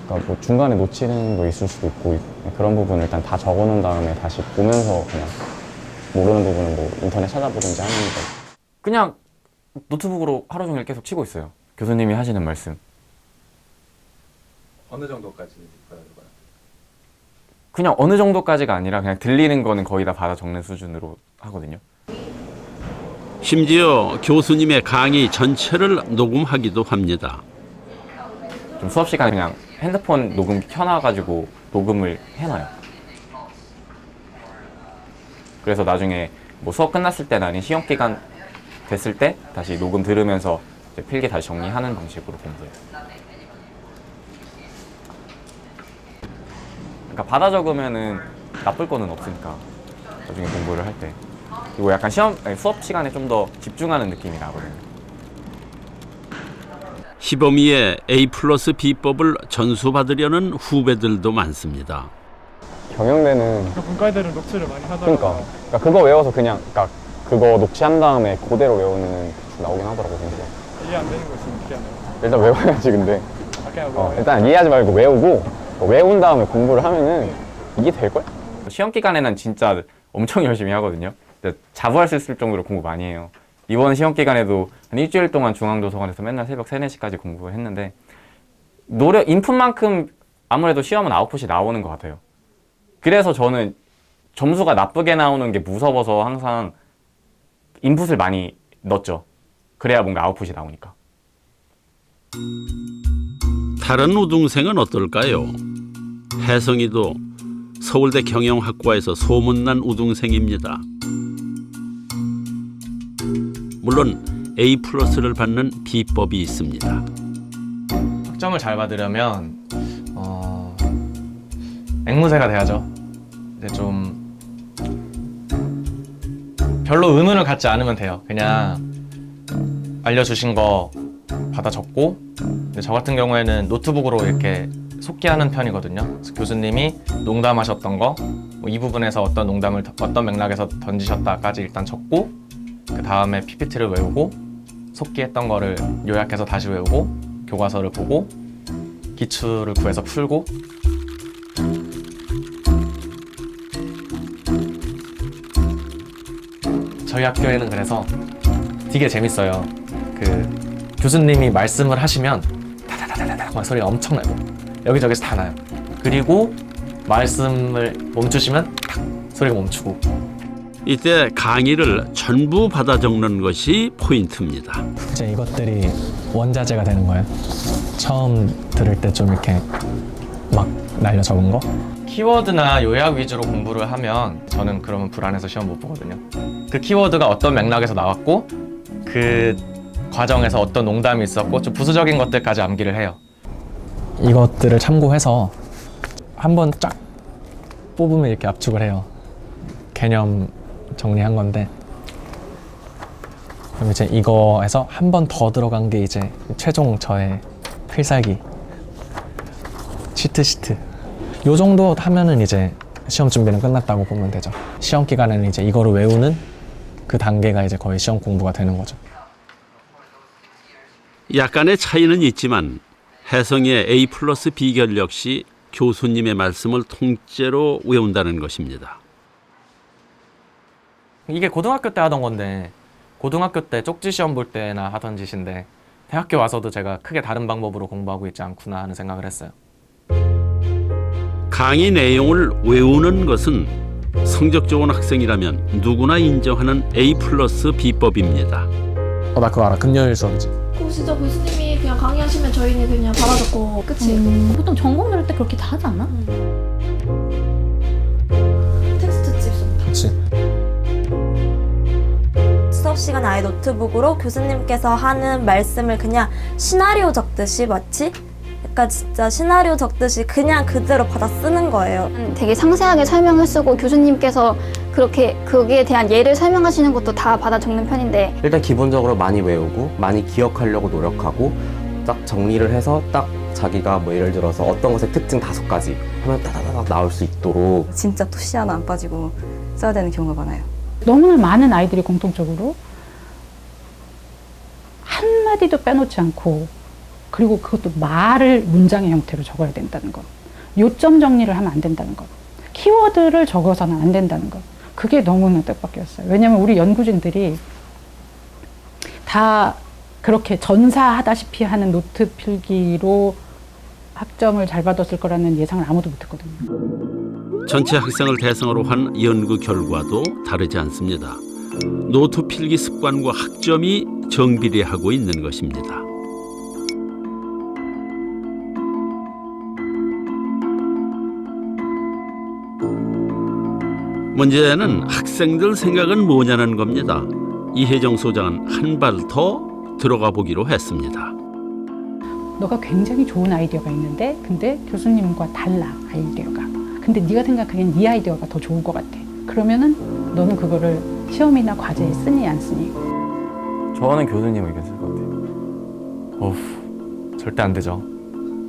그러니까 뭐 중간에 놓치는 거 있을 수도 있고 그런 부분 일단 다 적어놓은 다음에 다시 보면서 그냥 모르는 부분은 뭐 인터넷 찾아보든지 하는 거. 그냥 노트북으로 하루 종일 계속 치고 있어요. 교수님이 하시는 말씀. 어느 정도까지 받아들어요? 그냥 어느 정도까지가 아니라 그냥 들리는 거는 거의 다 받아 적는 수준으로 하거든요. 심지어 교수님의 강의 전체를 녹음하기도 합니다. 좀 수업 시간에 그냥 핸드폰 녹음 켜놔가지고 녹음을 해놔요. 그래서 나중에 뭐 수업 끝났을 때나 아니면 시험 기간 됐을 때 다시 녹음 들으면서 이제 필기 다시 정리하는 방식으로 공부해요. 그러니까 받아 적으면은 나쁠 거는 없으니까 나중에 공부를 할 때. 그리고 약간 수업 시간에 좀 더 집중하는 느낌이 나거든요. 시범위에 A 플러스 B법을 전수받으려는 후배들도 많습니다. 경영대는 문과애들은 녹취를 많이 하더라고요. 그러니까 그거 외워서 그러니까 그거 녹취한 다음에 그대로 외우는 게 나오긴 하더라고. 그래서 이해 안 되는 거 있으면 어떻게 하나요? 일단 외워야지. 근데 그냥 뭐 일단 이해하지 말고 외우고 외운 다음에 공부를 하면은 이게 될걸? 시험 기간에는 진짜 엄청 열심히 하거든요. 자부할 수 있을 정도로 공부 많이 해요. 이번 시험 기간에도 한 일주일 동안 중앙도서관에서 맨날 새벽 3, 4시까지 공부했는데 인풋만큼 아무래도 시험은 아웃풋이 나오는 것 같아요. 그래서 저는 점수가 나쁘게 나오는 게 무서워서 항상 인풋을 많이 넣었죠. 그래야 뭔가 아웃풋이 나오니까. 다른 우등생은 어떨까요? 혜성이도 서울대 경영학과에서 소문난 우등생입니다. 물론 A 플러스를 받는 비법이 있습니다. 학점을 잘 받으려면 앵무새가 돼야죠. 근데 좀 별로 의문을 갖지 않으면 돼요. 그냥 알려주신 거 받아 적고, 근데 저 같은 경우에는 노트북으로 이렇게 속기하는 편이거든요. 그래서 교수님이 농담하셨던 거, 이 부분에서 어떤 농담을 어떤 맥락에서 던지셨다까지 일단 적고, 그 다음에 PPT를 외우고 속기했던 거를 요약해서 다시 외우고 교과서를 보고 기출을 구해서 풀고. 저희 학교에는 그래서 되게 재밌어요. 그 교수님이 말씀을 하시면 다다다다다 막 소리가 엄청 나고 여기저기서 다 나요. 그리고 말씀을 멈추시면 탁 소리가 멈추고. 이때 강의를 전부 받아 적는 것이 포인트입니다. 이제 이것들이 원자재가 되는 거예요. 처음 들을 때 좀 이렇게 막 날려 적은 거. 키워드나 요약 위주로 공부를 하면 저는 그러면 불안해서 시험 못 보거든요. 그 키워드가 어떤 맥락에서 나왔고 그 과정에서 어떤 농담이 있었고 좀 부수적인 것들까지 암기를 해요. 이것들을 참고해서 한번 쫙 뽑으면 이렇게 압축을 해요. 개념 정리한 건데, 그럼 이제 이거에서 한 번 더 들어간 게 이제 최종 저의 필살기 치트시트. 요 정도 하면은 이제 시험 준비는 끝났다고 보면 되죠. 시험 기간에는 이제 이거를 외우는 그 단계가 이제 거의 시험 공부가 되는 거죠. 약간의 차이는 있지만 혜성이의 A 플러스 비결 역시 교수님의 말씀을 통째로 외운다는 것입니다. 이게 고등학교 때 하던 건데 고등학교 때 쪽지 시험 볼 때나 하던 짓인데 대학교 와서도 제가 크게 다른 방법으로 공부하고 있지 않구나 하는 생각을 했어요. 강의 내용을 외우는 것은 성적 좋은 학생이라면 누구나 인정하는 A 플러스 비법입니다. 나 그거 알아. 금요일 수업이지. 그럼 진짜 교수님이 그냥 강의하시면 저희는 그냥 받아 적고 끝이. 보통 전공 들을 때 그렇게 다 하지 않나? 텍스트 집. 그렇지. 수업 시간 아예 노트북으로 교수님께서 하는 말씀을 그냥 시나리오 적듯이 마치 약간 진짜 시나리오 적듯이 그냥 그대로 받아 쓰는 거예요. 되게 상세하게 설명을 쓰고 교수님께서 그렇게 거기에 대한 예를 설명하시는 것도 다 받아 적는 편인데, 일단 기본적으로 많이 외우고 많이 기억하려고 노력하고 딱 정리를 해서 딱 자기가 뭐 예를 들어서 어떤 것의 특징 5가지 하면 따다다닥 나올 수 있도록 진짜 토시 하나 안 빠지고 써야 되는 경우가 많아요. 너무나 많은 아이들이 공통적으로 한마디도 빼놓지 않고 그리고 그것도 말을 문장의 형태로 적어야 된다는 거. 요점 정리를 하면 안 된다는 거. 키워드를 적어서는 안 된다는 거. 그게 너무나 뜻밖이었어요. 왜냐면 우리 연구진들이 다 그렇게 전사하다시피 하는 노트 필기로 학점을 잘 받았을 거라는 예상을 아무도 못했거든요. 전체 학생을 대상으로 한 연구 결과도 다르지 않습니다. 노트 필기 습관과 학점이 정비례하고 있는 것입니다. 문제는 학생들 생각은 뭐냐는 겁니다. 이혜정 소장은 한 발 더 들어가 보기로 했습니다. 너가 굉장히 좋은 아이디어가 있는데 근데 교수님과 달라 아이디어가. 근데 네가 생각하기엔 네 아이디어가 더 좋은 것 같아. 그러면은 너는 그거를 시험이나 과제에 쓰니 안 쓰니? 저는 교수님 의견 쓸 것 같아요. 어후, 절대 안 되죠.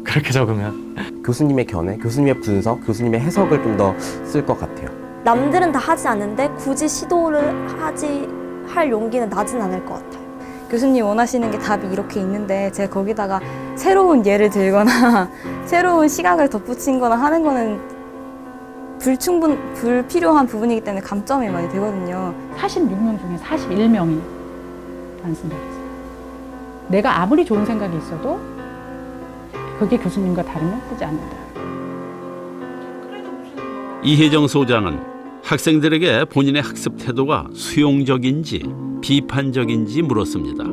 그렇게 적으면. 교수님의 견해, 교수님의 분석, 교수님의 해석을 좀 더 쓸 것 같아요. 남들은 다 하지 않는데 굳이 시도를 할 용기는 나진 않을 것 같아요. 교수님 원하시는 게 답이 이렇게 있는데 제가 거기다가 새로운 예를 들거나 새로운 시각을 덧붙인 거나 하는 거는 불필요한 부분이기 때문에 감점이 많이 되거든요. 46명 중에 41명이 안 쓴다고 했어요. 내가 아무리 좋은 생각이 있어도 그게 교수님과 다르면 쓰지 않는다. 이혜정 소장은 학생들에게 본인의 학습 태도가 수용적인지 비판적인지 물었습니다.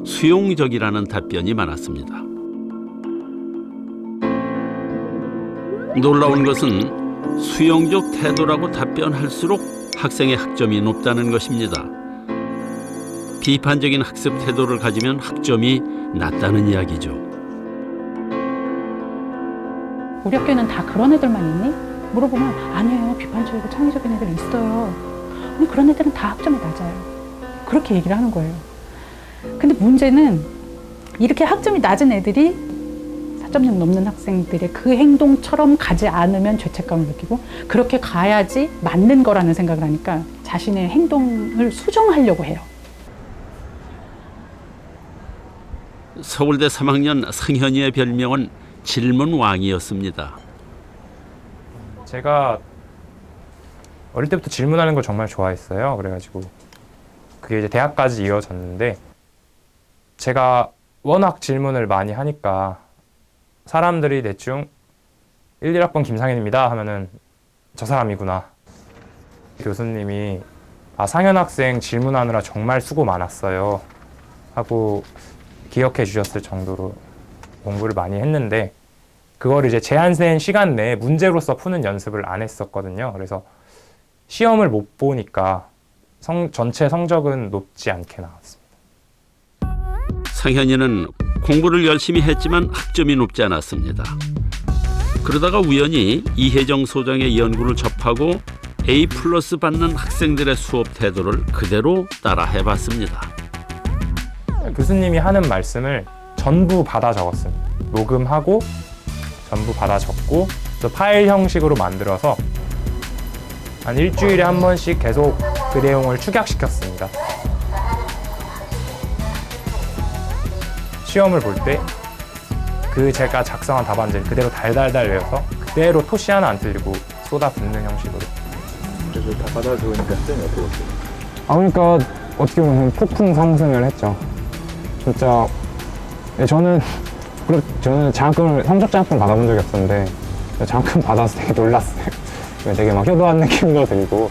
수용적이라는 답변이 많았습니다. 놀라운 것은 수용적 태도라고 답변할수록 학생의 학점이 높다는 것입니다. 비판적인 학습 태도를 가지면 학점이 낮다는 이야기죠. 우리 학교에는 다 그런 애들만 있니? 물어보면 아니에요. 비판적이고 창의적인 애들 있어요. 근데 그런 애들은 다 학점이 낮아요. 그렇게 얘기를 하는 거예요. 근데 문제는 이렇게 학점이 낮은 애들이 4.0 넘는 학생들의 그 행동처럼 가지 않으면 죄책감을 느끼고 그렇게 가야지 맞는 거라는 생각을 하니까 자신의 행동을 수정하려고 해요. 서울대 3학년 상현이의 별명은 질문왕이었습니다. 제가 어릴 때부터 질문하는 걸 정말 좋아했어요. 그래가지고 그게 이제 대학까지 이어졌는데 제가 워낙 질문을 많이 하니까 사람들이 대충 1, 1학번 김상현입니다 하면은 저 사람이구나. 교수님이 상현 학생 질문하느라 정말 수고 많았어요 하고 기억해 주셨을 정도로 공부를 많이 했는데 그거를 이제 제한된 시간 내에 문제로서 푸는 연습을 안 했었거든요. 그래서 시험을 못 보니까 전체 성적은 높지 않게 나왔습니다. 상현이는 공부를 열심히 했지만 학점이 높지 않았습니다. 그러다가 우연히 이혜정 소장의 연구를 접하고 A+ 받는 학생들의 수업 태도를 그대로 따라 해봤습니다. 교수님이 하는 말씀을 전부 받아 적었습니다. 녹음하고 전부 받아 적고 또 파일 형식으로 만들어서 한 일주일에 한 번씩 계속 그 내용을 축약시켰습니다. 시험을 볼 때 그 제가 작성한 답안지를 그대로 달달달 외워서 그대로 토시 하나 안 틀리고 쏟아붓는 형식으로. 그래서 다 받아주니까 쌤이 어떠셨어요? 그러니까 어떻게 보면 폭풍 상승을 했죠. 진짜 저는 장학금을 성적 장학금 받아본 적이 없었는데 장학금 받아서 되게 놀랐어요. 되게 막 효도한 느낌도 들고.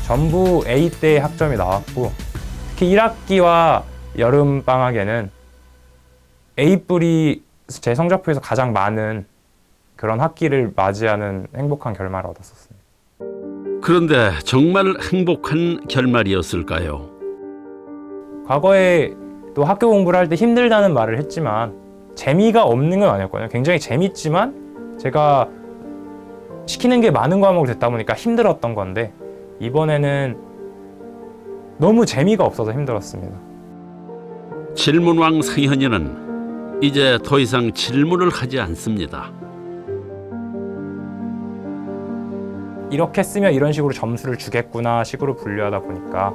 전부 A대 학점이 나왔고 특히 1학기와 여름방학에는 A뿔이 제 성적표에서 가장 많은 그런 학기를 맞이하는 행복한 결말을 얻었었습니다. 그런데 정말 행복한 결말이었을까요? 과거에 또 학교 공부를 할 때 힘들다는 말을 했지만 재미가 없는 건 아니었거든요. 굉장히 재밌지만 제가 시키는 게 많은 과목을 듣다 보니까 힘들었던 건데 이번에는 너무 재미가 없어서 힘들었습니다. 질문왕 상현이는 이제 더 이상 질문을 하지 않습니다. 이렇게 쓰면 이런 식으로 점수를 주겠구나 식으로 분류하다 보니까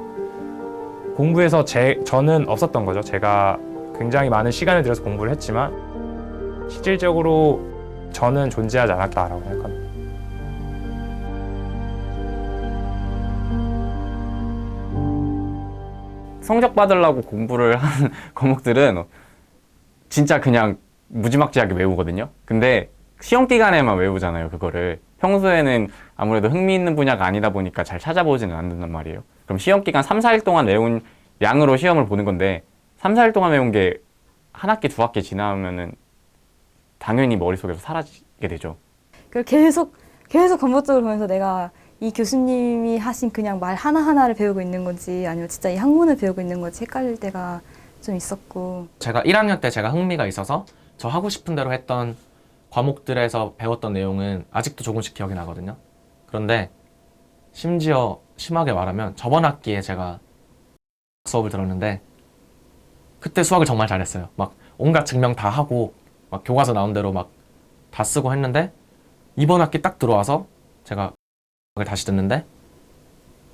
공부에서 저는 없었던 거죠. 제가 굉장히 많은 시간을 들여서 공부를 했지만 실질적으로 저는 존재하지 않았다라고 생각합니다. 성적 받으려고 공부를 하는 과목들은 진짜 그냥 무지막지하게 외우거든요. 근데 시험 기간에만 외우잖아요, 그거를. 평소에는 아무래도 흥미있는 분야가 아니다 보니까 잘 찾아보지는 않는단 말이에요. 그럼 시험 기간 3, 4일 동안 외운 양으로 시험을 보는 건데 3, 4일 동안 외운 게 한 학기, 두 학기 지나면은 당연히 머릿속에서 사라지게 되죠. 계속 반복적으로 보면서 내가 이 교수님이 하신 그냥 말 하나하나를 배우고 있는 건지 아니면 진짜 이 학문을 배우고 있는 건지 헷갈릴 때가 좀 있었고. 제가 1학년 때 제가 흥미가 있어서 저 하고 싶은 대로 했던 과목들에서 배웠던 내용은 아직도 조금씩 기억이 나거든요. 그런데 심지어 심하게 말하면 저번 학기에 제가 수업을 들었는데 그때 수학을 정말 잘했어요. 막 온갖 증명 다 하고 막 교과서 나온 대로 막 다 쓰고 했는데 이번 학기 딱 들어와서 제가 수학을 다시 듣는데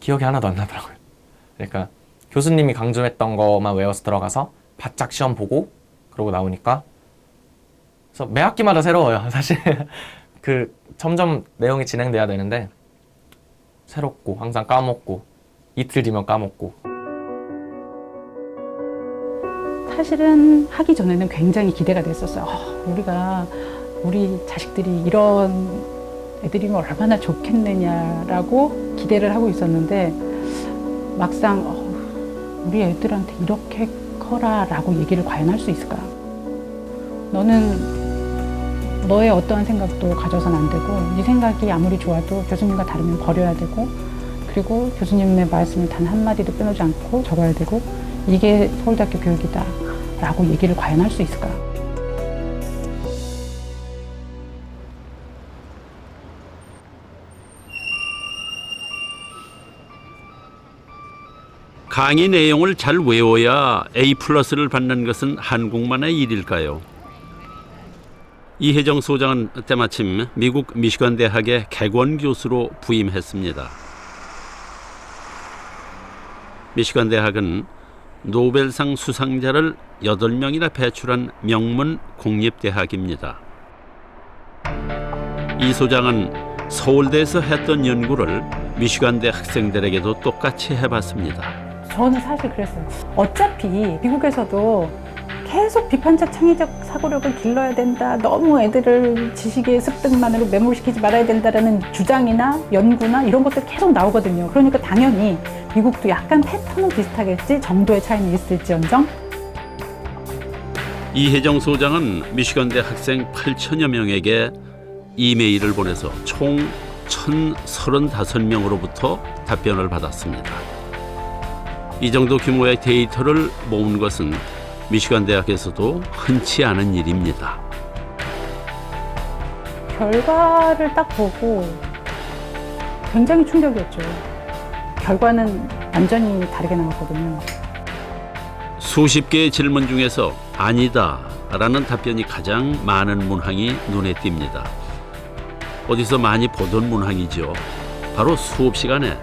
기억이 하나도 안 나더라고요. 그러니까 교수님이 강조했던 거만 외워서 들어가서 바짝 시험 보고 그러고 나오니까 그래서 매 학기마다 새로워요. 사실 그 점점 내용이 진행돼야 되는데 새롭고 항상 까먹고 이틀 뒤면 까먹고. 사실은 하기 전에는 굉장히 기대가 됐었어요. 우리 자식들이 이런 애들이면 얼마나 좋겠느냐라고 기대를 하고 있었는데 막상 우리 애들한테 이렇게 커라라고 얘기를 과연 할 수 있을까? 너는 너의 어떠한 생각도 가져서는 안 되고 네 생각이 아무리 좋아도 교수님과 다르면 버려야 되고 그리고 교수님의 말씀을 단 한마디도 빼놓지 않고 적어야 되고 이게 서울대학교 교육이다 라고 얘기를 과연 할 수 있을까? 강의 내용을 잘 외워야 A+를 받는 것은 한국만의 일일까요? 이혜정 소장은 때마침 미국 미시간 대학의 객원 교수로 부임했습니다. 미시간 대학은 노벨상 수상자를 8명이나 배출한 명문 공립대학입니다. 이 소장은 서울대에서 했던 연구를 미시간대 학생들에게도 똑같이 해봤습니다. 저는 사실 그랬어요. 어차피 미국에서도 계속 비판적 창의적 사고력을 길러야 된다. 너무 애들을 지식의 습득만으로 매몰시키지 말아야 된다라는 주장이나 연구나 이런 것들 계속 나오거든요. 그러니까 당연히 미국도 약간 패턴은 비슷하겠지 정도의 차이는 있을지언정. 이혜정 소장은 미시간대 학생 8천여 명에게 이메일을 보내서 총 1,035명으로부터 답변을 받았습니다. 이 정도 규모의 데이터를 모은 것은 미시간 대학에서도 흔치 않은 일입니다. 결과를 딱 보고 굉장히 충격이었죠. 결과는 완전히 다르게 나왔거든요. 수십 개의 질문 중에서 아니다 라는 답변이 가장 많은 문항이 눈에 띕니다. 어디서 많이 보던 문항이죠. 바로 수업 시간에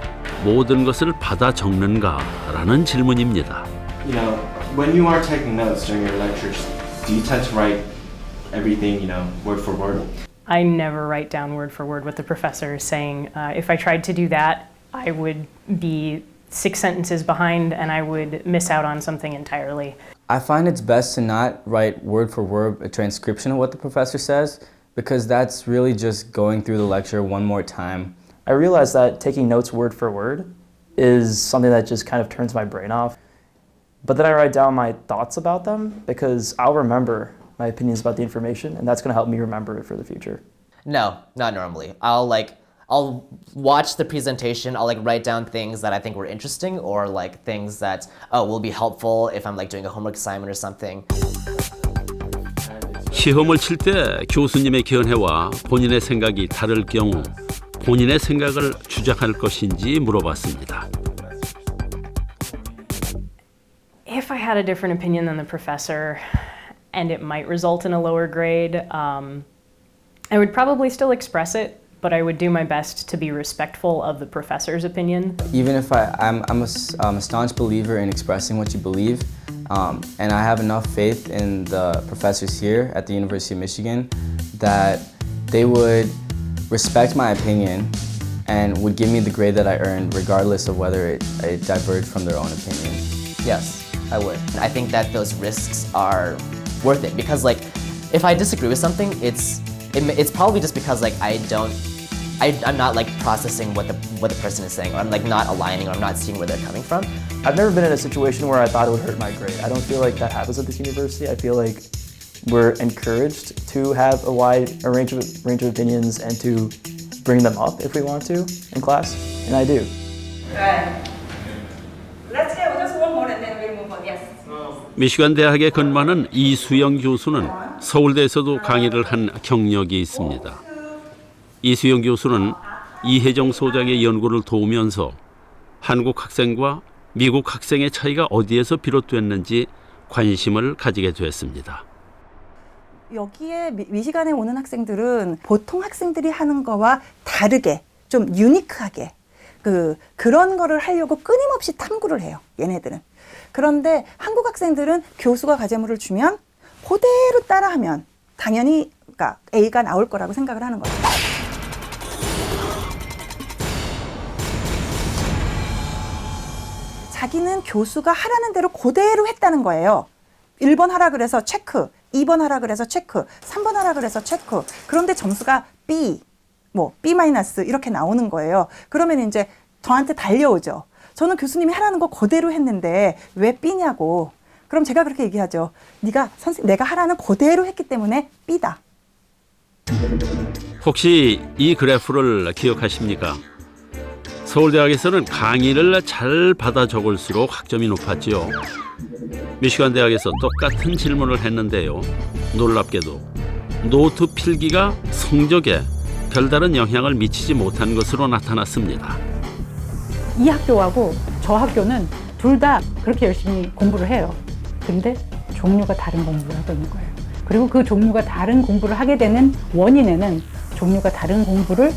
모든 것을 받아 적는가라는 질문입니다. You know, when you are taking notes during your lectures, do you tend to write everything, you know, word for word? I never write down word for word what the professor is saying. If I tried to do that, I would be 6 sentences behind and I would miss out on something entirely. I find it's best to not write word for word a transcription of what the professor says because that's really just going through the lecture one more time. I realized that taking notes word for word is something that just kind of turns my brain off. But then I write down my thoughts about them because I'll remember my opinions about the information and that's going to help me remember it for the future. No, not normally. I'll watch the presentation, I'll write down things that I think were interesting or things that will be helpful if I'm doing a homework assignment or something. 시험을 칠 때 교수님의 견해와 본인의 생각이 다를 경우 본인의 생각을 주장할 것인지 물어봤습니다. If I had a different opinion than the professor and it might result in a lower grade, I would probably still express it, but I would do my best to be respectful of the professor's opinion. Even if I'm a staunch believer in expressing what you believe, and I have enough faith in the professors here at the University of Michigan that they would respect my opinion and would give me the grade that I earned regardless of whether it diverged from their own opinion. Yes, I would. I think that those risks are worth it because like if I disagree with something, it's probably just because like I'm not like processing what the person is saying, or I'm like not aligning, or I'm not seeing where they're coming from. I've never been in a situation where I thought it would hurt my grade. I don't feel like that happens at this university. I feel like we're encouraged to have a wide range of opinions and to bring them up if we want to in class, and I do. Right. Let's get just one more and then we'll move on. Yes. 미시간 대학에 근무하는 이수영 교수는 서울대에서도 강의를 한 경력이 있습니다. 이수영 교수는 이혜정 소장의 연구를 도우면서 한국 학생과 미국 학생의 차이가 어디에서 비롯됐는지 관심을 가지게 됐습니다. 여기에 미시간에 오는 학생들은 보통 학생들이 하는 거와 다르게 좀 유니크하게 그런 거를 하려고 끊임없이 탐구를 해요. 얘네들은. 그런데 한국 학생들은 교수가 과제물을 주면 그대로 따라하면 당연히 그러니까 A가 나올 거라고 생각을 하는 거죠. 자기는 교수가 하라는 대로 그대로 했다는 거예요. 1번 하라 그래서 체크, 2번 하라 그래서 체크, 3번 하라 그래서 체크. 그런데 점수가 B, B- 이렇게 나오는 거예요. 그러면 이제 저한테 달려오죠. 저는 교수님이 하라는 거 그대로 했는데 왜 B냐고. 그럼 제가 그렇게 얘기하죠. 내가 하라는 그대로 했기 때문에 B다. 혹시 이 그래프를 기억하십니까? 서울대학에서는 강의를 잘 받아 적을수록 학점이 높았지요. 미시간 대학에서 똑같은 질문을 했는데요. 놀랍게도 노트 필기가 성적에 별다른 영향을 미치지 못한 것으로 나타났습니다. 이 학교하고 저 학교는 둘 다 그렇게 열심히 공부를 해요. 근데 종류가 다른 공부를 하고 있는 거예요. 그리고 그 종류가 다른 공부를 하게 되는 원인에는 종류가 다른 공부를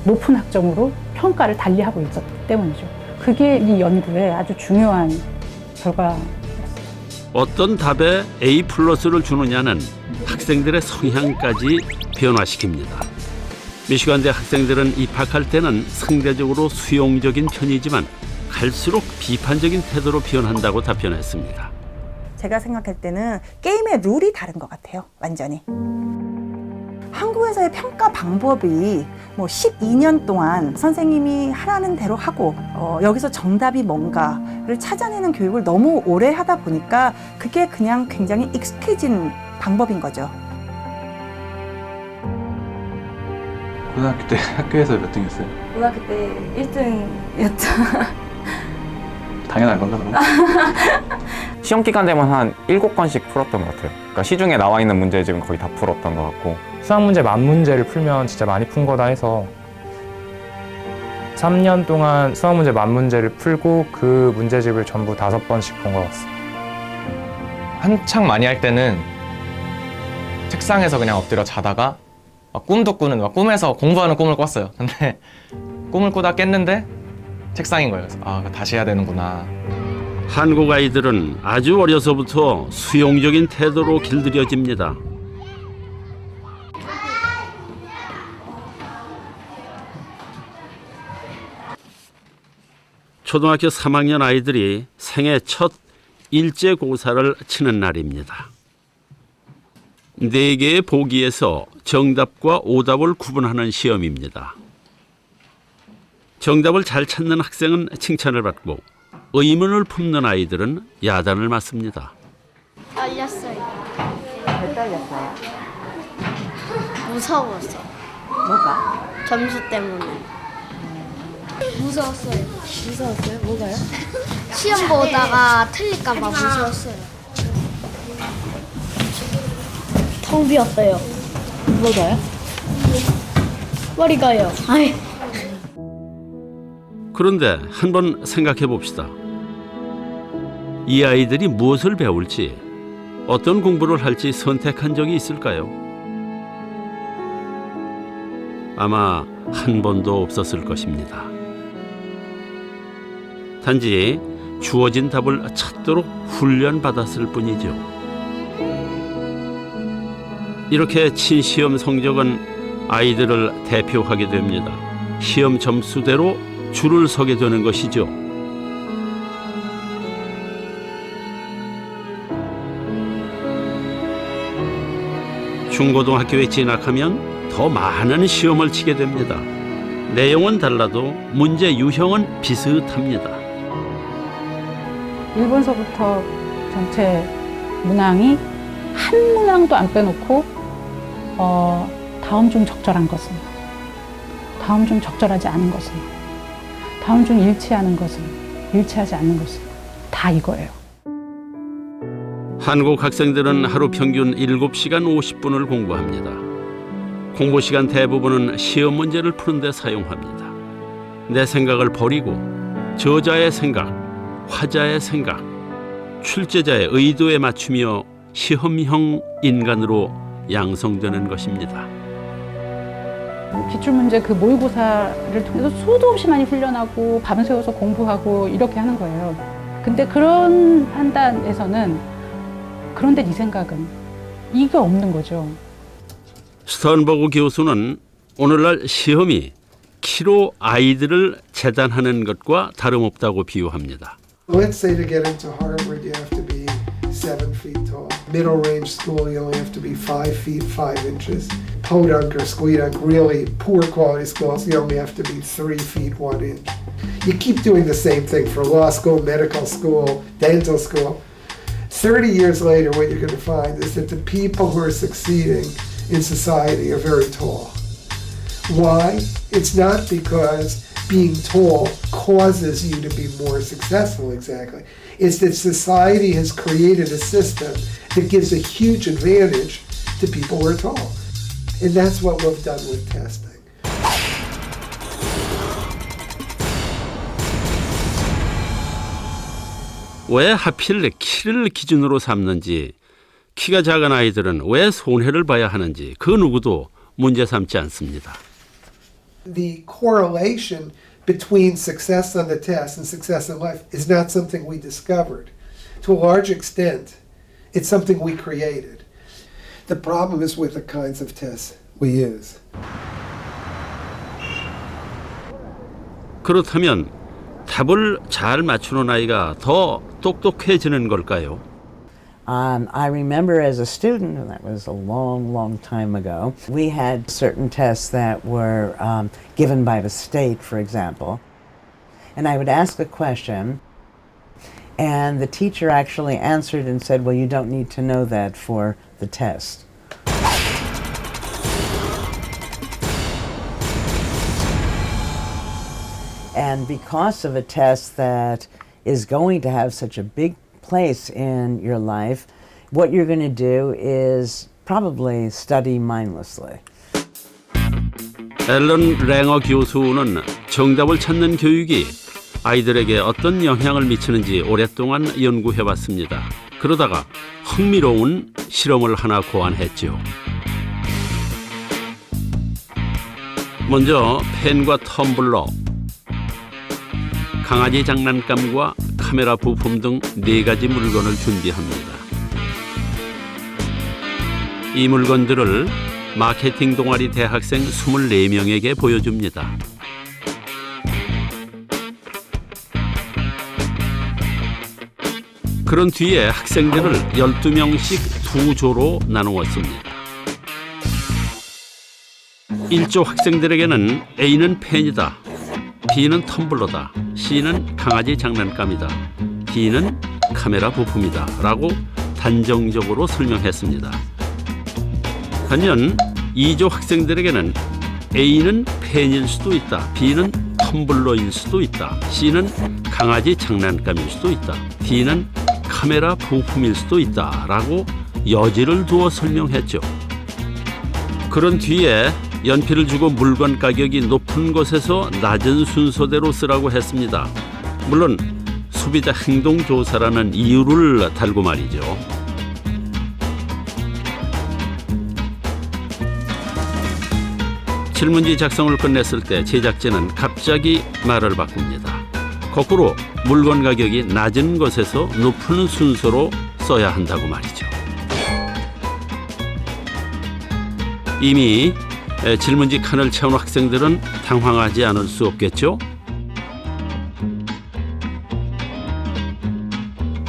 높은 학점으로 평가를 달리하고 있었기 때문이죠. 그게 이 연구의 아주 중요한 결과였어요. 어떤 답에 A+를 주느냐는 학생들의 성향까지 변화시킵니다. 미시간대 학생들은 입학할 때는 상대적으로 수용적인 편이지만 갈수록 비판적인 태도로 변한다고 답변했습니다. 제가 생각할 때는 게임의 룰이 다른 것 같아요. 완전히. 한국에서의 평가 방법이 12년 동안 선생님이 하라는 대로 하고 여기서 정답이 뭔가를 찾아내는 교육을 너무 오래 하다 보니까 그게 그냥 굉장히 익숙해진 방법인 거죠. 고등학교 때 학교에서 몇 등했어요? 고등학교 때 1등이었죠. 당연한 건가 그럼? 시험 기간 되면 한 7건씩 풀었던 것 같아요. 그러니까 시중에 나와 있는 문제집은 거의 다 풀었던 것 같고. 수학 문제 만 문제를 풀면 진짜 많이 푼 거다 해서 3년 동안 수학 문제 만 문제를 풀고 그 문제집을 전부 5번씩 본 것 같습니다. 한창 많이 할 때는 책상에서 그냥 엎드려 자다가 꿈도 꾸는 꿈에서 공부하는 꿈을 꿨어요. 근데 꿈을 꾸다 깼는데 책상인 거예요. 그래서 다시 해야 되는구나. 한국 아이들은 아주 어려서부터 수용적인 태도로 길들여집니다. 초등학교 3학년 아이들이 생애 첫 일제고사를 치는 날입니다. 4개의 보기에서 정답과 오답을 구분하는 시험입니다. 정답을 잘 찾는 학생은 칭찬을 받고 의문을 품는 아이들은 야단을 맞습니다. 떨렸어요. 왜 떨렸어요? 무서웠어. 뭐가? 점수 때문에. 무서웠어요. 무서웠어요? 뭐가요? 시험 보다가 틀릴까봐 무서웠어요. 텅 비었어요. 뭐가요? 머리가요. 아이. 그런데 한번 생각해 봅시다. 이 아이들이 무엇을 배울지, 어떤 공부를 할지 선택한 적이 있을까요? 아마 한 번도 없었을 것입니다. 단지 주어진 답을 찾도록 훈련받았을 뿐이죠. 이렇게 친 시험 성적은 아이들을 대표하게 됩니다. 시험 점수대로 줄을 서게 되는 것이죠. 중고등학교에 진학하면 더 많은 시험을 치게 됩니다. 내용은 달라도 문제 유형은 비슷합니다. 1번서부터 전체 문항이 한 문항도 안 빼놓고 다음 중 적절한 것은, 다음 중 적절하지 않은 것은, 다음 중 일치하는 것은, 일치하지 않는 것은 다 이거예요. 한국 학생들은 하루 평균 7시간 50분을 공부합니다. 공부 시간 대부분은 시험 문제를 푸는 데 사용합니다. 내 생각을 버리고 저자의 생각, 화자의 생각, 출제자의 의도에 맞추며 시험형 인간으로 양성되는 것입니다. 기출문제 그 모의고사를 통해서 수도 없이 많이 훈련하고 밤 새워서 공부하고 이렇게 하는 거예요. 근데 그런 판단에서는 그런데 네 생각은 이게 없는 거죠. 스턴버그 교수는 오늘날 시험이 키로 아이들을 재단하는 것과 다름없다고 비유합니다. Let's say to get into Harvard, you have to be 7 feet tall. Middle range school, you only have to be 5 feet 5 inches. Podunk or Squeedunk, really poor quality schools, you only have to be 3 feet 1 inch. You keep doing the same thing for law school, medical school, dental school. 30 years later, what you're going to find is that the people who are succeeding in society are very tall. Why? It's not because being tall causes you to be more successful exactly. It's that society has created a system that gives a huge advantage to people who are tall. And that's what we've done with testing. 왜 하필 키를 기준으로 삼는지, 키가 작은 아이들은 왜 손해를 봐야 하는지 그 누구도 문제 삼지 않습니다. The correlation between success on the test and success in life is not something we discovered. To a large extent, it's something we created. The problem is with the kinds of tests we use. 그렇다면 답을 잘 맞추는 아이가 더 똑똑해지는 걸까요? I remember as a student, and that was a long, long time ago, we had certain tests that were given by the state, for example. And I would ask a question, and the teacher actually answered and said, well, you don't need to know that for the test. And because of a test that is going to have such a big place in your life, what you're going to do is probably study mindlessly. 앨런 랭어 교수는 정답을 찾는 교육이 아이들에게 어떤 영향을 미치는지 오랫동안 연구해왔습니다. 그러다가 흥미로운 실험을 하나 고안했죠. 먼저 펜과 텀블러, 강아지 장난감과 카메라 부품 등 4가지 물건을 준비합니다. 이 물건들을 마케팅 동아리 대학생 24명에게 보여줍니다. 그런 뒤에 학생들을 12명씩 2조로 나누었습니다. 1조 학생들에게는 A는 펜이다, B는 텀블러다, C는 강아지 장난감이다, D는 카메라 부품이다 라고 단정적으로 설명했습니다. 반면 2조 학생들에게는 A는 펜일 수도 있다, B는 텀블러일 수도 있다, C는 강아지 장난감일 수도 있다, D는 카메라 부품일 수도 있다 라고 여지를 두어 설명했죠. 그런 뒤에 연필을 주고 물건 가격이 높은 곳에서 낮은 순서대로 쓰라고 했습니다. 물론 소비자 행동조사라는 이유를 달고 말이죠. 질문지 작성을 끝냈을 때 제작진은 갑자기 말을 바꿉니다. 거꾸로 물건 가격이 낮은 것에서 높은 순서로 써야 한다고 말이죠. 이미 질문지 칸을 채운 학생들은 당황하지 않을 수 없겠죠?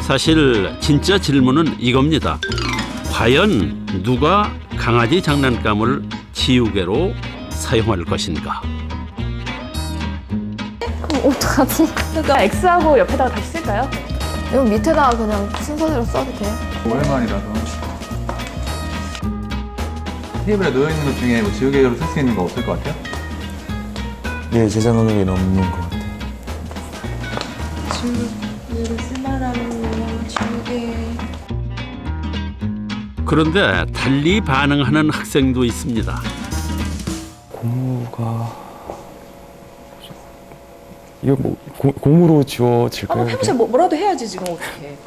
사실 진짜 질문은 이겁니다. 과연 누가 강아지 장난감을 지우개로 사용할 것인가? 그럼 어떡하지? 그러니까 X하고 옆에다가 다시 쓸까요? 이거 밑에다가 그냥 순서대로 써도 돼요? 오랜만이라서 테이블에 놓여있는 것 중에 뭐 지우개로 쓸 수 있는 거 없을 것 같아요? 네, 제 생각에는 없는 것 같아요. 지우개로 쓸만한 거 지우개. 그런데 달리 반응하는 학생도 있습니다. 고무가 이거 뭐 고무로 지워질까요? 해보세요. 뭐라도 해야지 지금 어떻게?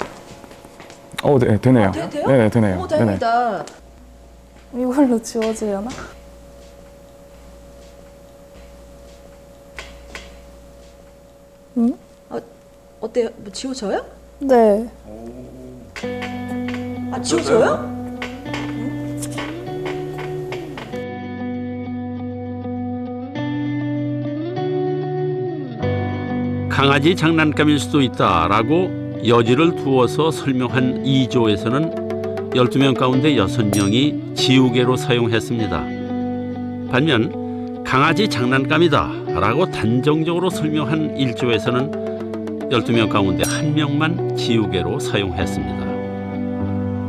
네, 되네요. 돼요? 네, 되네요. 오, 다행이다. 이걸로 지워지려나? 응? 어때요? 뭐 지워져요? 네. 아 지워져요? 강아지 장난감일 수도 있다라고 여지를 두어서 설명한 2조에서는 12명 가운데 6명이 지우개로 사용했습니다. 반면 강아지 장난감이다라고 단정적으로 설명한 1조에서는 12명 가운데 1명만 지우개로 사용했습니다.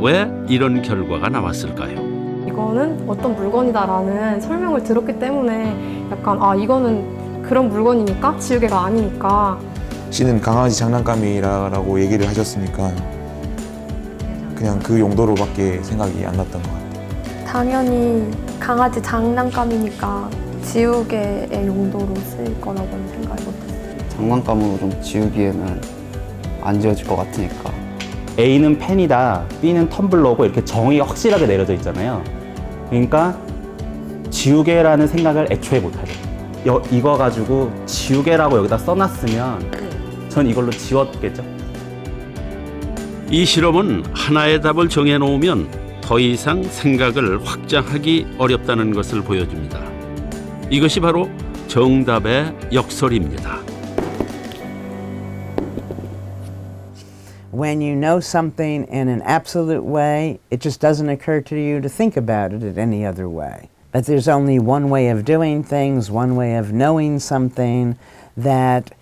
왜 이런 결과가 나왔을까요? 이거는 어떤 물건이다라는 설명을 들었기 때문에 약간 이거는 그런 물건이니까 지우개가 아니니까. 씨는 강아지 장난감이라고 얘기를 하셨으니까 그냥 그 용도로밖에 생각이 안 났던 것 같아요. 당연히 강아지 장난감이니까 지우개의 용도로 쓰일 거라고는 생각이 못했어요. 장난감으로 좀 지우기에는 안 지워질 것 같으니까. A는 펜이다, B는 텀블러고 이렇게 정의가 확실하게 내려져 있잖아요. 그러니까 지우개라는 생각을 애초에 못하죠. 이거 가지고 지우개라고 여기다 써놨으면 전 이걸로 지웠겠죠. 이 실험은 하나의 답을 정해놓으면 더 이상 생각을 확장하기 어렵다는 것을 보여줍니다. 이것이 바로 정답의 역설입니다. When you know something in an absolute way, it just doesn't occur to you to think about it in any other way. That there's only one way of doing things, one way of knowing something, that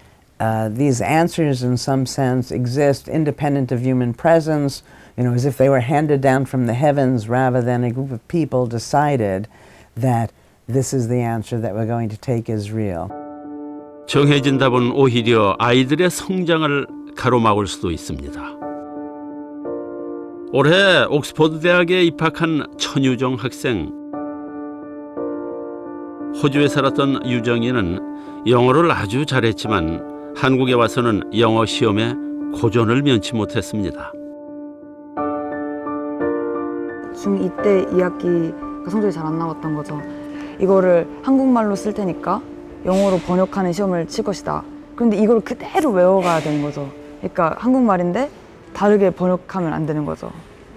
these answers in some sense exist independent of human presence, as if they were handed down from the heavens rather than a group of people decided that this is the answer that we're going to take as real. 정해진 답은 오히려 아이들의 성장을 가로막을 수도 있습니다. 올해 옥스퍼드 대학에 입학한 천유정 학생. 호주에 살았던 유정이는 영어를 아주 잘했지만 한국에 와서는 영어 시험에 고전을 면치 못했습니다. 중2 때 2학기가 성적이 잘 안 나왔던 거죠. 이거를 한국말로 쓸 테니까 영어로 번역하는 시험을 칠 것이다. 그런데 이걸 그대로 외워가야 되는 거죠. 그러니까 한국말인데 다르게 번역하면 안 되는 거죠.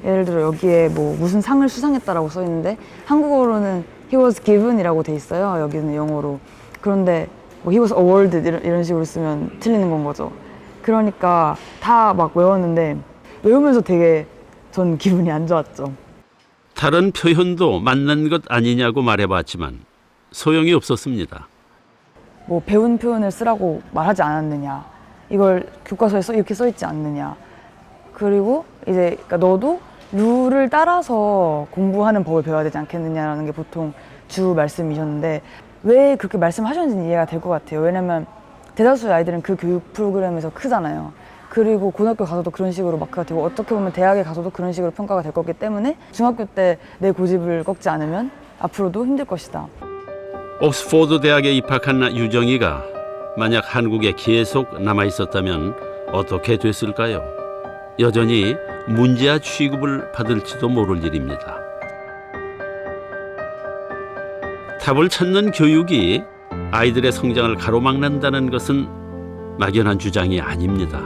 예를 들어 여기에 뭐 무슨 상을 수상했다라고 써 있는데 한국어로는 he was given이라고 돼 있어요. 여기는 영어로. 그런데 뭐 he was awarded 이런 식으로 쓰면 틀리는 건 거죠. 그러니까 다 막 외웠는데 외우면서 되게 전 기분이 안 좋았죠. 다른 표현도 맞는 것 아니냐고 말해봤지만 소용이 없었습니다. 뭐 배운 표현을 쓰라고 말하지 않았느냐. 이걸 교과서에 이렇게 써 있지 않느냐. 그리고 이제 그러니까 너도 룰을 따라서 공부하는 법을 배워야 되지 않겠느냐라는 게 보통 주 말씀이셨는데 왜 그렇게 말씀하셨는지는 이해가 될 것 같아요. 왜냐면 대다수의 아이들은 그 교육 프로그램에서 크잖아요. 그리고 고등학교 가서도 그런 식으로 마크가 되고 어떻게 보면 대학에 가서도 그런 식으로 평가가 될 거기 때문에 중학교 때 내 고집을 꺾지 않으면 앞으로도 힘들 것이다. 옥스퍼드 대학에 입학한 유정이가 만약 한국에 계속 남아 있었다면 어떻게 됐을까요? 여전히 문제아 취급을 받을지도 모를 일입니다. 답을 찾는 교육이 아이들의 성장을 가로막는다는 것은 막연한 주장이 아닙니다.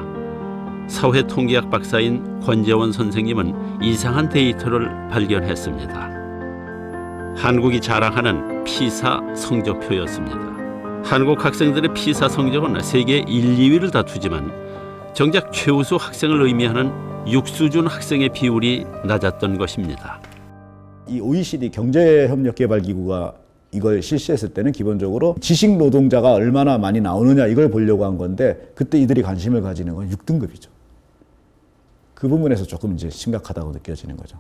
사회통계학 박사인 권재원 선생님은 이상한 데이터를 발견했습니다. 한국이 자랑하는 피사 성적표였습니다. 한국 학생들의 피사 성적은 세계 1, 2위를 다투지만 정작 최우수 학생을 의미하는 육수준 학생의 비율이 낮았던 것입니다. 이 OECD 경제협력개발기구가 이걸 실시했을 때는 기본적으로 지식 노동자가 얼마나 많이 나오느냐 이걸 보려고 한 건데 그때 이들이 관심을 가지는 건 6등급이죠. 그 부분에서 조금 이제 심각하다고 느껴지는 거죠.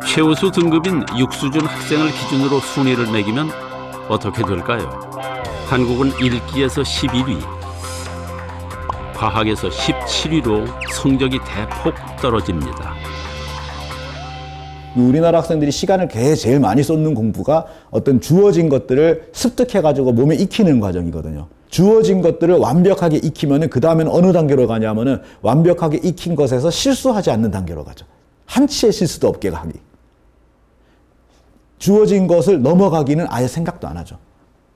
최우수 등급인 육수준 학생을 기준으로 순위를 매기면 어떻게 될까요? 한국은 1기에서 11위, 과학에서 17위로 성적이 대폭 떨어집니다. 우리나라 학생들이 시간을 제일 많이 쏟는 공부가 어떤 주어진 것들을 습득해가지고 몸에 익히는 과정이거든요. 주어진 것들을 완벽하게 익히면 그 다음에는 어느 단계로 가냐면은 완벽하게 익힌 것에서 실수하지 않는 단계로 가죠. 한치의 실수도 없게 가기. 주어진 것을 넘어가기는 아예 생각도 안 하죠.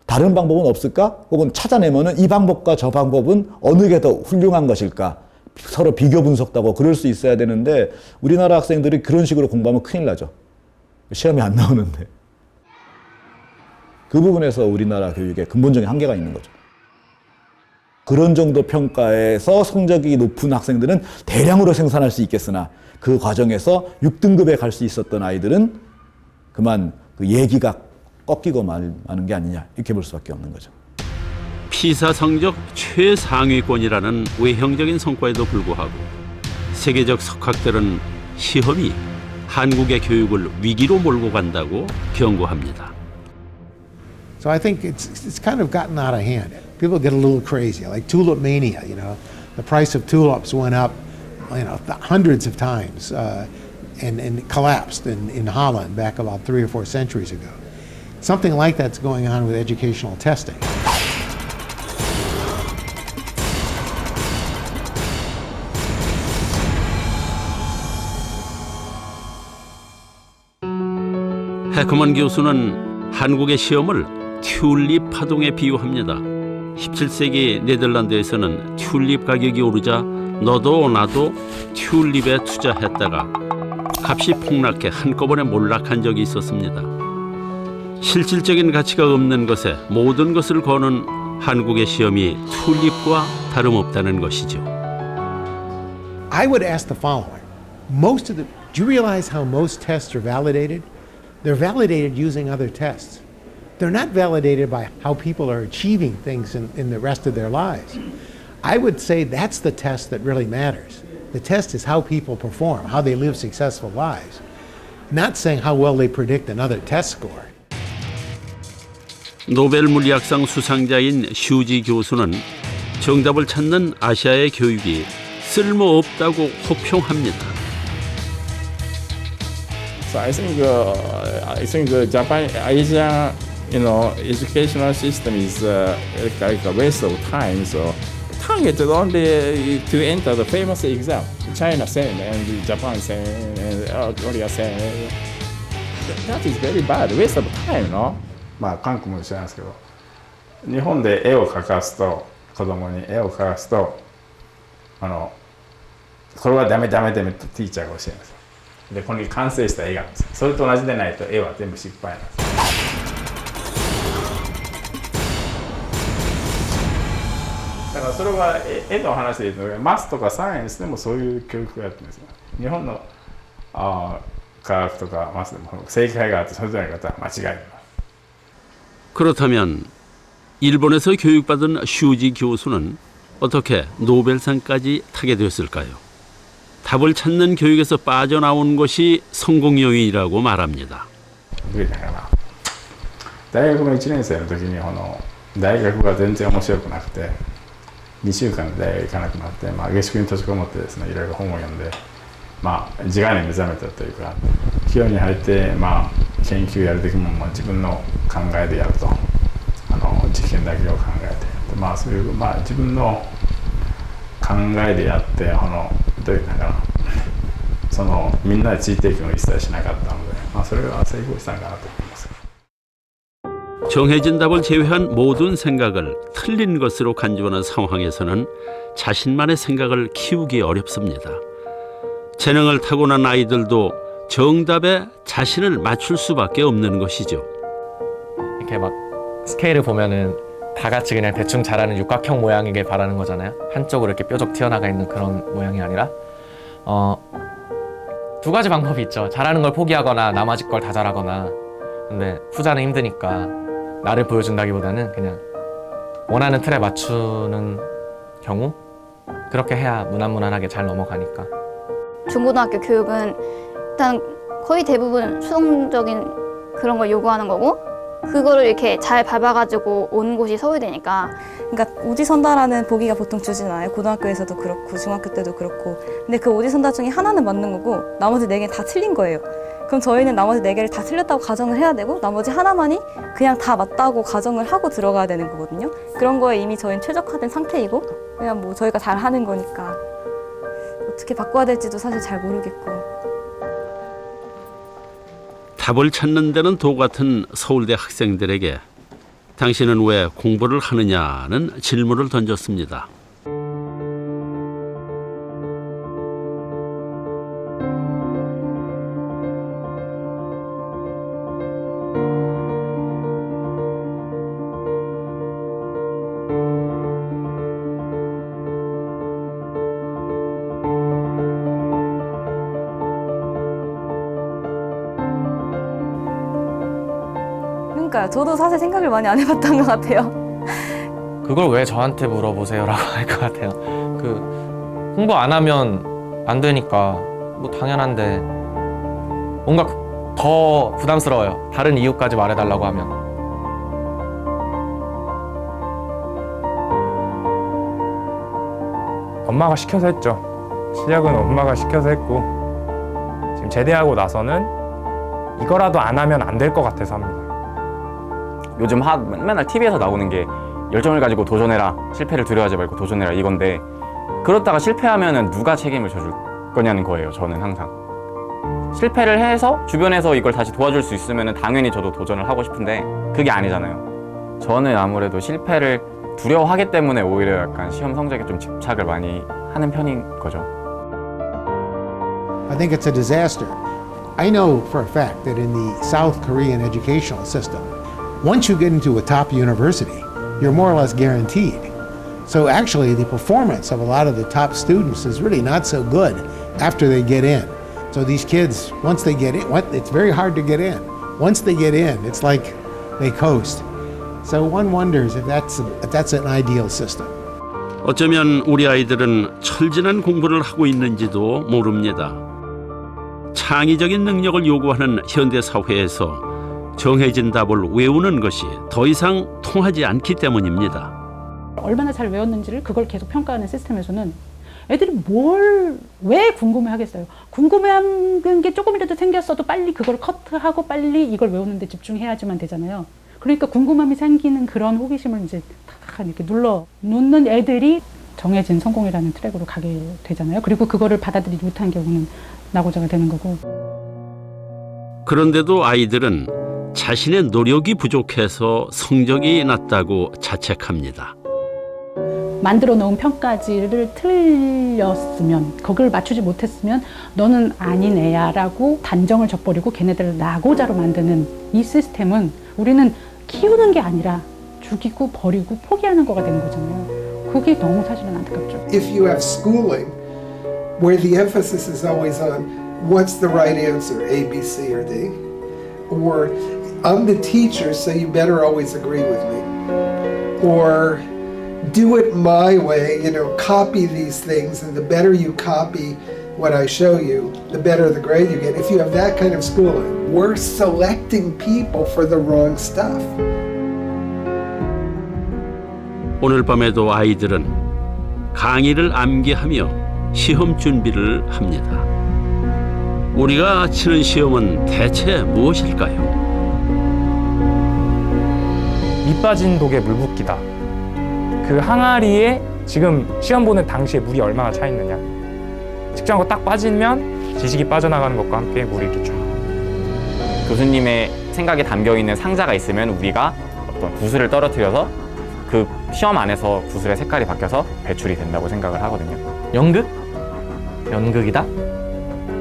다른 방법은 없을까? 혹은 찾아내면은 이 방법과 저 방법은 어느 게 더 훌륭한 것일까? 서로 비교 분석도 하고 그럴 수 있어야 되는데 우리나라 학생들이 그런 식으로 공부하면 큰일 나죠. 시험이 안 나오는데. 그 부분에서 우리나라 교육에 근본적인 한계가 있는 거죠. 그런 정도 평가에서 성적이 높은 학생들은 대량으로 생산할 수 있겠으나 그 과정에서 6등급에 갈 수 있었던 아이들은 그만 그 예기가 꺾이고 마는 게 아니냐 이렇게 볼 수밖에 없는 거죠. 피사 성적 최상위권이라는 외형적인 성과에도 불구하고 세계적 석학들은 시험이 한국의 교육을 위기로 몰고 간다고 경고합니다. So I think it's kind of gotten out of hand. People get a little crazy, like tulip mania. You know, the price of tulips went up, hundreds of times, and collapsed in Holland back about 3 or 4 centuries ago. Something like that's going on with educational testing. 해커먼 교수는 한국의 시험을 튤립 파동에 비유합니다. 17세기 네덜란드에서는 튤립 가격이 오르자 너도 나도 튤립에 투자했다가 값이 폭락해 한꺼번에 몰락한 적이 있었습니다. 실질적인 가치가 없는 것에 모든 것을 거는 한국의 시험이 튤립과 다름없다는 것이죠. I would ask the following. Do you realize how most tests are validated? They're validated using other tests. They're not validated by how people are achieving things in the rest of their lives. I would say that's the test that really matters. The test is how people perform, how they live successful lives, not saying how well they predict another test score. 노벨 물리학상 수상자인 슈지 교수는 정답을 찾는 아시아의 교육이 쓸모없다고 혹평합니다. So I think the Japan Asian educational system is like a waste of time. So targeted only to enter the famous exam. China same and Japan same and Korea same. That is very bad. Waste of time, no? まあ韓国も一緒なんですけど、日本で絵を描かすと子供に絵を描かすとこれはダメとティーチャーが教えるんですよ。でこれに完成した絵があるんですよ。それと同じでないと絵は全部失敗なんですよ。だからそれは絵の話で言うとマスとかサイエンスでもそういう教育をやってるんですよ。日本の科学とかマスでも正解があってそれぞれの方は間違いない。 그렇다면 일본에서 교육받은 슈지 교수는 어떻게 노벨상까지 타게 되었을까요? 답을 찾는 교육에서 빠져나온 것이 성공 요인이라고 말합니다. 大学の1年生の時に大学が全然面白くなくて2週間で大学行かなくなって、下宿に閉じこもってですねいろいろ本を読んで、自我に目覚めたというか企業に入って、研究やる時も自分の考えでやると実験だけを考えてそういう、自分の考えでやって、どういうかな、みんなでついていくのを一切しなかったので、それが成功したのかなと思います。 정해진 답을 제외한 모든 생각을 틀린 것으로 간주하는 상황에서는 자신만의 생각을 키우기 어렵습니다. 재능을 타고난 아이들도 정답에 자신을 맞출 수밖에 없는 것이죠. 이렇게 막 스케일을 보면은 다 같이 그냥 대충 자라는 육각형 모양이길 바라는 거잖아요. 한쪽으로 이렇게 뾰족 튀어나가 있는 그런 모양이 아니라 두 가지 방법이 있죠. 잘하는 걸 포기하거나 나머지 걸 다 잘하거나. 근데 후자는 힘드니까 나를 보여준다기보다는 그냥 원하는 틀에 맞추는 경우 그렇게 해야 무난무난하게 잘 넘어가니까. 중고등학교 교육은 일단 거의 대부분 수동적인 그런 걸 요구하는 거고 그거를 이렇게 잘 밟아가지고 온 곳이 서울대니까. 그러니까 오지선다라는 보기가 보통 주잖아요. 고등학교에서도 그렇고 중학교 때도 그렇고. 근데 그 오지선다 중에 하나는 맞는 거고 나머지 4개는 다 틀린 거예요. 그럼 저희는 나머지 4개를 다 틀렸다고 가정을 해야 되고 나머지 하나만이 그냥 다 맞다고 가정을 하고 들어가야 되는 거거든요. 그런 거에 이미 저희는 최적화된 상태이고 그냥 뭐 저희가 잘 하는 거니까 어떻게 바꿔야 될지도 사실 잘 모르겠고. 답을 찾는 데는 도 같은 서울대 학생들에게 당신은 왜 공부를 하느냐는 질문을 던졌습니다. 그러니까요. 저도 사실 생각을 많이 안 해봤던 것 같아요. 그걸 왜 저한테 물어보세요라고 할 것 같아요. 그 공부 안 하면 안 되니까 뭐 당연한데 뭔가 더 부담스러워요. 다른 이유까지 말해달라고 하면. 엄마가 시켜서 했죠. 시작은 엄마가 시켜서 했고 지금 제대하고 나서는 이거라도 안 하면 안 될 것 같아서 합니다. 요즘 맨날 TV에서 나오는 게 열정을 가지고 도전해라, 실패를 두려워하지 말고 도전해라 이건데 그렇다가 실패하면은 누가 책임을 져줄 거냐는 거예요. 저는 항상 실패를 해서 주변에서 이걸 다시 도와줄 수 있으면은 당연히 저도 도전을 하고 싶은데 그게 아니잖아요. 저는 아무래도 실패를 두려워하기 때문에 오히려 약간 시험 성적에 좀 집착을 많이 하는 편인 거죠. I think it's a disaster. I know for a fact that in the South Korean educational system, once you get into a top university, you're more or less guaranteed. So actually, the performance of a lot of the top students is really not so good after they get in. So these kids, once they get in, it's very hard to get in. Once they get in, it's like they coast. So one wonders if that's an ideal system. 어쩌면 우리 아이들은 철진한 공부를 하고 있는지도 모릅니다. 창의적인 능력을 요구하는 현대 사회에서 정해진 답을 외우는 것이 더 이상 통하지 않기 때문입니다. 얼마나 잘 외웠는지를 그걸 계속 평가하는 시스템에서는 애들이 왜 궁금해하겠어요. 궁금해하는 게 조금이라도 생겼어도 빨리 그걸 커트하고 빨리 이걸 외우는 데 집중해야지만 되잖아요. 그러니까 궁금함이 생기는 그런 호기심을 이제 탁 이렇게 눌러 놓는 애들이 정해진 성공이라는 트랙으로 가게 되잖아요. 그리고 그거를 받아들이지 못한 경우는 낙오자가 되는 거고. 그런데도 아이들은 자신의 노력이 부족해서 성적이 낮다고 자책합니다. 만들어 놓은 평가지를 틀렸으면 그걸 맞추지 못했으면 너는 아닌 애야 라고 단정을 져버리고 걔네들을 낙오자로 만드는 이 시스템은 우리는 키우는 게 아니라 죽이고 버리고 포기하는 거가 되는 거잖아요. 그게 너무 사실은 안타깝죠. If you have schooling where the emphasis is always on what's the right answer, A, B, C, or D, or I'm the teacher, so you better always agree with me, or do it my way, copy these things, and the better you copy what I show you, the better the grade you get. If you have that kind of schooling, we're selecting people for the wrong stuff. 오늘 밤에도 아이들은 강의를 암기하며 시험 준비를 합니다. 우리가 치는 시험은 대체 무엇일까요? 밑 빠진 독에 물 붓기다. 그 항아리에 지금 시험 보는 당시에 물이 얼마나 차 있느냐. 측정하고 딱 빠지면 지식이 빠져나가는 것과 함께 물이 이렇게 쫙. 교수님의 생각에 담겨 있는 상자가 있으면 우리가 어떤 구슬을 떨어뜨려서 그 시험 안에서 구슬의 색깔이 바뀌어서 배출이 된다고 생각을 하거든요. 연극? 연극이다?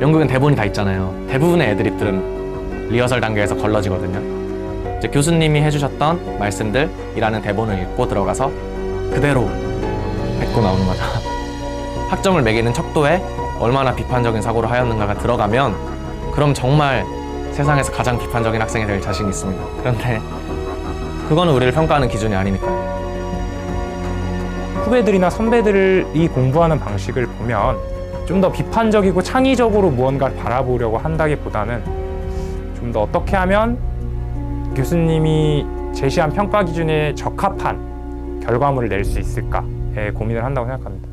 연극은 대본이 다 있잖아요. 대부분의 애드립들은 리허설 단계에서 걸러지거든요. 이제 교수님이 해주셨던 말씀들이라는 대본을 읽고 들어가서 그대로 뱉고 나오는 거죠. 학점을 매기는 척도에 얼마나 비판적인 사고를 하였는가가 들어가면 그럼 정말 세상에서 가장 비판적인 학생이 될 자신이 있습니다. 그런데 그거는 우리를 평가하는 기준이 아니니까요. 후배들이나 선배들이 공부하는 방식을 보면 좀 더 비판적이고 창의적으로 무언가를 바라보려고 한다기보다는 좀 더 어떻게 하면 교수님이 제시한 평가 기준에 적합한 결과물을 낼 수 있을까에 고민을 한다고 생각합니다.